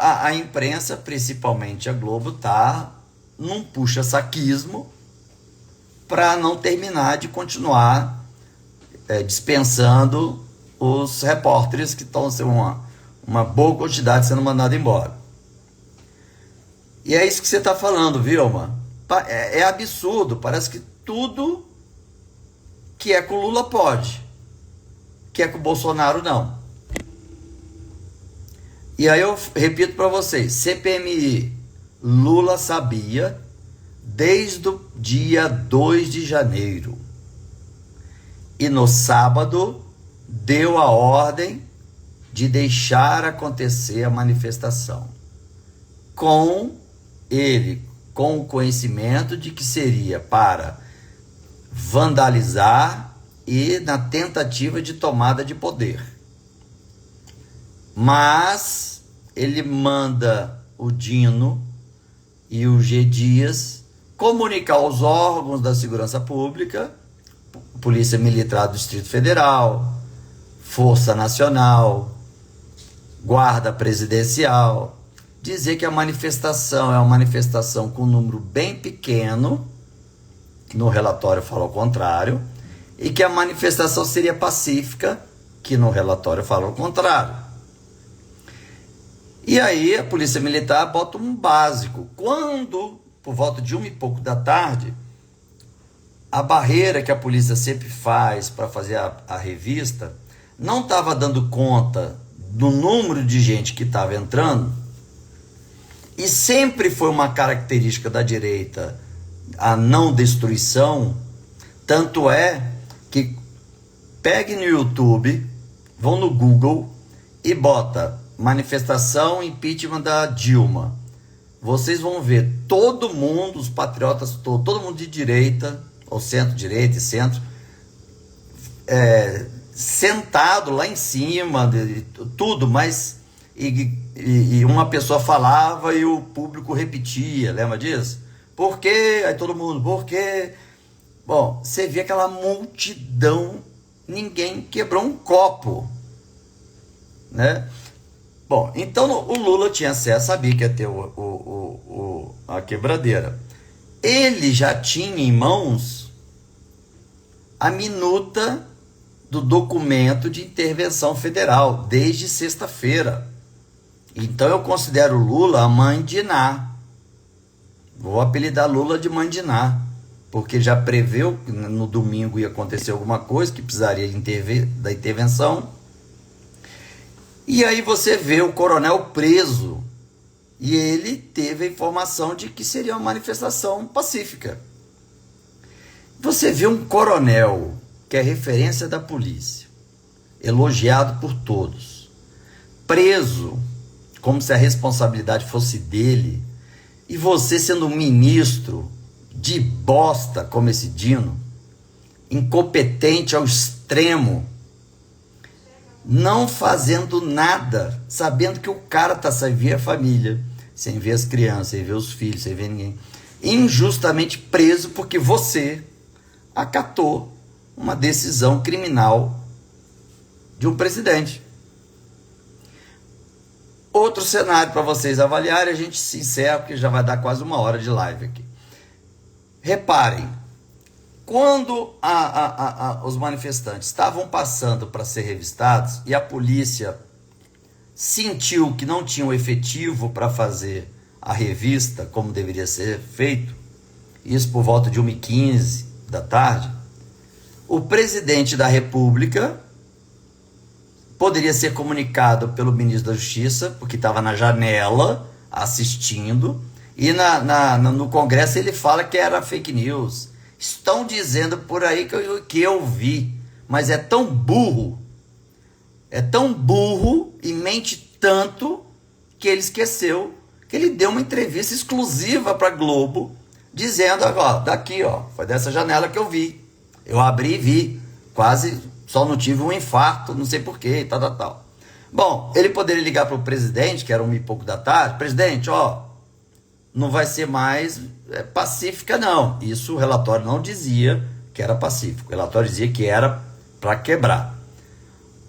A imprensa, principalmente a Globo, tá num puxa-saquismo para não terminar de continuar dispensando os repórteres que estão sendo uma boa quantidade sendo mandado embora. E é isso que você está falando, Vilma. É absurdo, parece que tudo que é com o Lula pode, que é com o Bolsonaro não. E aí eu repito para vocês, CPMI, Lula sabia desde o dia 2 de janeiro. E no sábado deu a ordem de deixar acontecer a manifestação, com o conhecimento de que seria para vandalizar e na tentativa de tomada de poder. Mas ele manda o Dino e o G. Dias comunicar aos órgãos da segurança pública, Polícia Militar do Distrito Federal, Força Nacional, Guarda Presidencial, dizer que a manifestação é uma manifestação com um número bem pequeno, que no relatório fala o contrário, e que a manifestação seria pacífica, que no relatório fala o contrário. E aí a Polícia Militar bota um básico. Quando, por volta de 1 e pouco da tarde, a barreira que a polícia sempre faz para fazer a revista não estava dando conta do número de gente que estava entrando, e sempre foi uma característica da direita a não destruição. Tanto é que pegue no YouTube, vão no Google e bota manifestação impeachment da Dilma. Vocês vão ver todo mundo, os patriotas, todo mundo de direita, ou centro-direita e centro, sentado lá em cima, tudo, mas e uma pessoa falava e o público repetia, lembra disso? Por quê? Aí todo mundo, por quê? Bom, você vê aquela multidão, ninguém quebrou um copo, né? Bom, então o Lula tinha acesso, sabia que ia ter a quebradeira. Ele já tinha em mãos a minuta do documento de intervenção federal, desde sexta-feira. Então eu considero o Lula a mãe de Iná. Vou apelidar Lula de mãe de Iná, porque já preveu que no domingo ia acontecer alguma coisa, que precisaria da intervenção. E aí você vê o coronel preso, e ele teve a informação de que seria uma manifestação pacífica. Você vê um coronel que é referência da polícia, elogiado por todos, preso como se a responsabilidade fosse dele, e você sendo um ministro de bosta como esse Dino, incompetente ao extremo, não fazendo nada, sabendo que o cara tá sem ver a família, sem ver as crianças, sem ver os filhos, sem ver ninguém, injustamente preso porque você acatou uma decisão criminal de um presidente. Outro cenário para vocês avaliarem, a gente se encerra, porque já vai dar quase 1 hora de live aqui. Reparem, quando os manifestantes estavam passando para ser revistados e a polícia sentiu que não tinha o efetivo para fazer a revista como deveria ser feito, isso por volta de 1h15 da tarde, o presidente da República poderia ser comunicado pelo ministro da Justiça, porque estava na janela assistindo, e no Congresso ele fala que era fake news. Estão dizendo por aí que eu vi, mas é tão burro e mente tanto que ele esqueceu que ele deu uma entrevista exclusiva para Globo, dizendo, ó, daqui, ó, foi dessa janela que eu vi. Eu abri e vi, quase só não tive um infarto, não sei porquê, tal. Bom, ele poderia ligar para o presidente, que era 1h e pouco da tarde, presidente, ó, não vai ser mais pacífica, não. Isso o relatório não dizia que era pacífico, o relatório dizia que era para quebrar.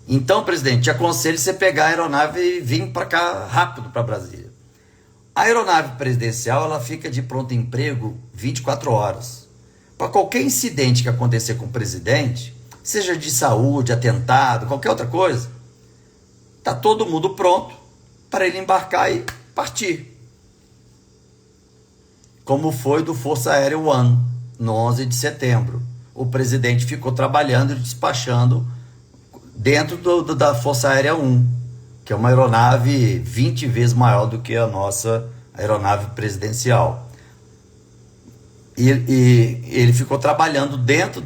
Então, presidente, te aconselho você pegar a aeronave e vir para cá rápido para Brasília. A aeronave presidencial, ela fica de pronto emprego 24 horas. Para qualquer incidente que acontecer com o presidente, seja de saúde, atentado, qualquer outra coisa, tá todo mundo pronto para ele embarcar e partir. Como foi do Força Aérea One, no 11 de setembro. O presidente ficou trabalhando e despachando dentro da Força Aérea 1, que é uma aeronave 20 vezes maior do que a nossa aeronave presidencial. E ele ficou trabalhando dentro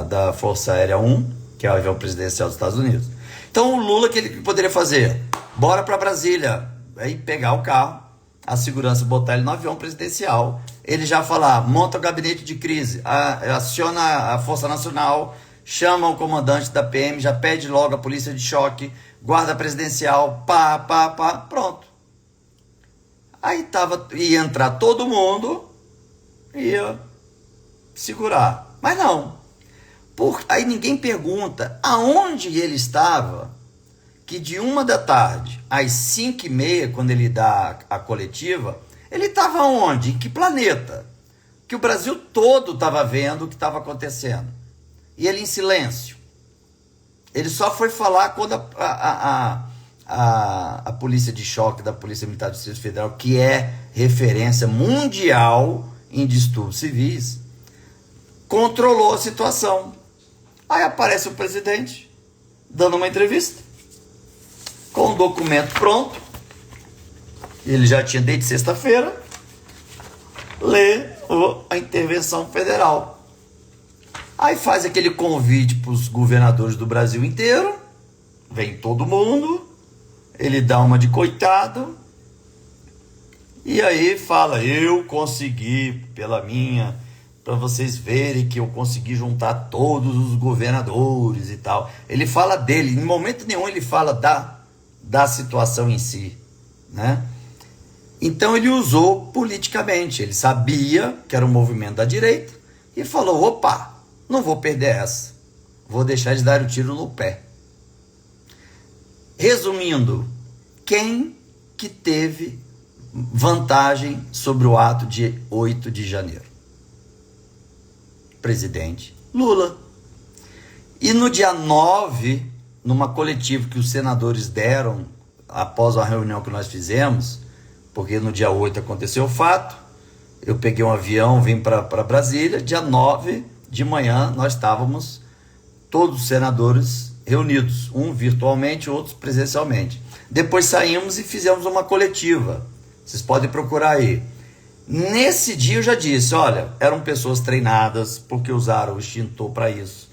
da Força Aérea 1, que é o avião presidencial dos Estados Unidos. Então o Lula, que ele poderia fazer? Bora para Brasília, aí pegar o carro, a segurança botar ele no avião presidencial, ele já falar, monta o gabinete de crise, aciona a Força Nacional, chama o comandante da PM, já pede logo a polícia de choque, guarda presidencial, pronto. Aí ia entrar todo mundo, ia segurar. Mas não. Aí ninguém pergunta aonde ele estava, que de 1 da tarde às 5h30, quando ele dá a coletiva, ele estava onde? Em que planeta? Que o Brasil todo estava vendo o que estava acontecendo. E ele em silêncio. Ele só foi falar quando a polícia de choque da Polícia Militar do Distrito Federal, que é referência mundial em distúrbios civis, controlou a situação. Aí aparece o presidente dando uma entrevista com o documento pronto. Ele já tinha desde sexta-feira. Lê a intervenção federal. Aí faz aquele convite para os governadores do Brasil inteiro. Vem todo mundo. Ele dá uma de coitado. E aí fala, eu consegui, para vocês verem que eu consegui juntar todos os governadores e tal. Ele fala dele, em momento nenhum ele fala da situação em si, né? Então ele usou politicamente, ele sabia que era um movimento da direita e falou, opa, não vou perder essa, vou deixar de dar o tiro no pé. Resumindo, quem que teve vantagem sobre o ato de 8 de janeiro? Presidente Lula. E no dia 9, numa coletiva que os senadores deram após a reunião que nós fizemos, porque no dia 8 aconteceu o fato, eu peguei um avião, vim para Brasília, dia 9 de manhã nós estávamos todos os senadores reunidos, um virtualmente, outros presencialmente. Depois saímos e fizemos uma coletiva, vocês podem procurar aí. Nesse dia eu já disse, olha, eram pessoas treinadas, porque usaram o extintor para isso.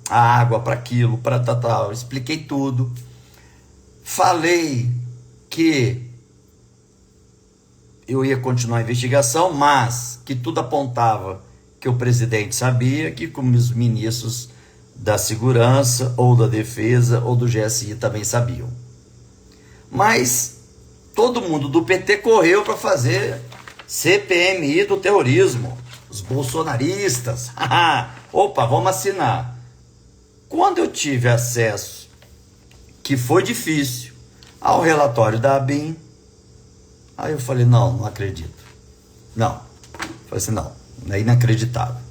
a água, para aquilo, para tal. Expliquei tudo. Falei que eu ia continuar a investigação, mas que tudo apontava que o presidente sabia, que como os ministros da Segurança, ou da Defesa, ou do GSI também sabiam. Mas todo mundo do PT correu para fazer CPMI do terrorismo. Os bolsonaristas. Opa, vamos assinar. Quando eu tive acesso, que foi difícil, ao relatório da ABIN, aí eu falei, não acredito. Não. Falei assim, não, é inacreditável.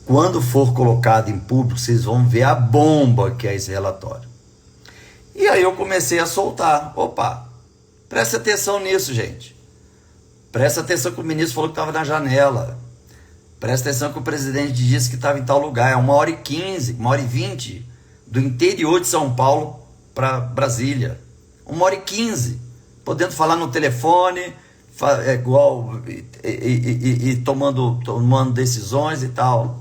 Quando for colocado em público, vocês vão ver a bomba que é esse relatório. E aí eu comecei a soltar. Opa, presta atenção nisso, gente. Presta atenção que o ministro falou que estava na janela. Presta atenção que o presidente disse que estava em tal lugar. É 1h15, 1h20 do interior de São Paulo para Brasília. 1h15. Podendo falar no telefone, igual, e tomando decisões e tal.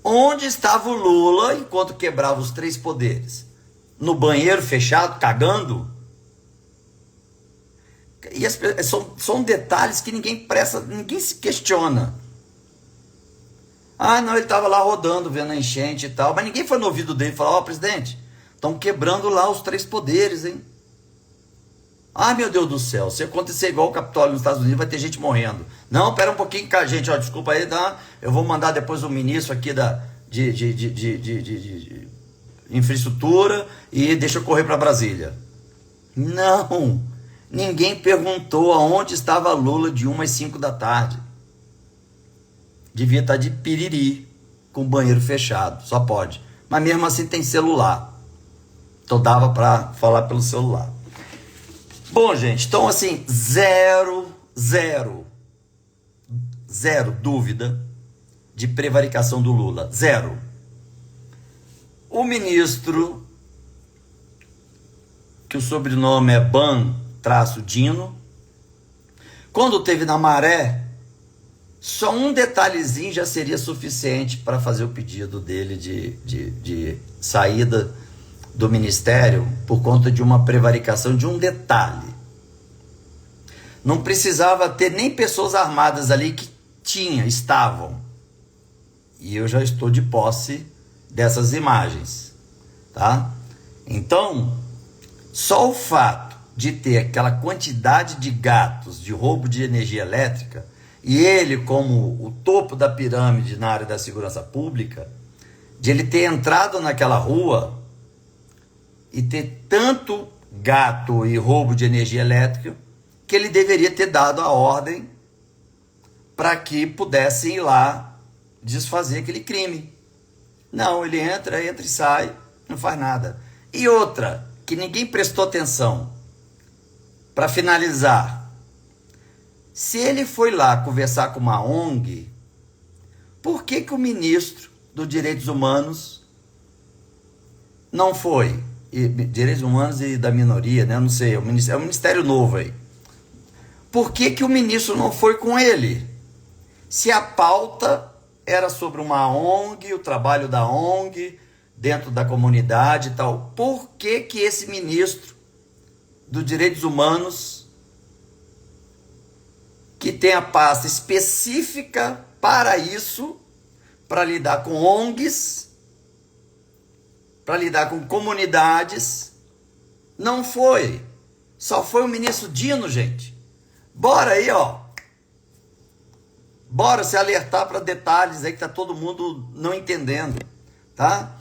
Onde estava o Lula enquanto quebrava os 3 poderes? No banheiro fechado, cagando? E são detalhes que ninguém se questiona. Ah, não, ele estava lá rodando, vendo a enchente e tal, mas ninguém foi no ouvido dele e falou, ó, presidente, estão quebrando lá os 3 poderes, hein? Ah, meu Deus do céu, se acontecer igual o Capitólio nos Estados Unidos, vai ter gente morrendo. Não, pera um pouquinho, gente, ó, desculpa aí, tá? Eu vou mandar depois o ministro aqui de infraestrutura e deixa eu correr para Brasília. Não, ninguém perguntou aonde estava Lula de 1h05 da tarde. Devia estar de piriri, com o banheiro fechado, só pode. Mas mesmo assim tem celular. Então dava para falar pelo celular. Bom, gente, então assim, zero dúvida de prevaricação do Lula. Zero. O ministro, que o sobrenome é Ban-Dino, quando teve na Maré, só um detalhezinho já seria suficiente para fazer o pedido dele de saída do ministério por conta de uma prevaricação de um detalhe. Não precisava ter nem pessoas armadas ali que estavam. E eu já estou de posse dessas imagens, tá? Então, só o fato de ter aquela quantidade de gatos de roubo de energia elétrica e ele como o topo da pirâmide na área da segurança pública, de ele ter entrado naquela rua e ter tanto gato e roubo de energia elétrica, que ele deveria ter dado a ordem para que pudessem ir lá desfazer aquele crime. Não, ele entra e sai, não faz nada. E outra, que ninguém prestou atenção, para finalizar, se ele foi lá conversar com uma ONG, por que o ministro dos Direitos Humanos não foi? Direitos Humanos e da minoria, né? Eu não sei, é um ministério novo aí. Por que o ministro não foi com ele? Se a pauta era sobre uma ONG, o trabalho da ONG, dentro da comunidade e tal, por que esse ministro dos Direitos Humanos, que tem a pasta específica para isso, para lidar com ONGs, para lidar com comunidades, não foi? Só foi o ministro Dino, gente. Bora aí, ó. Bora se alertar para detalhes aí que tá todo mundo não entendendo, tá?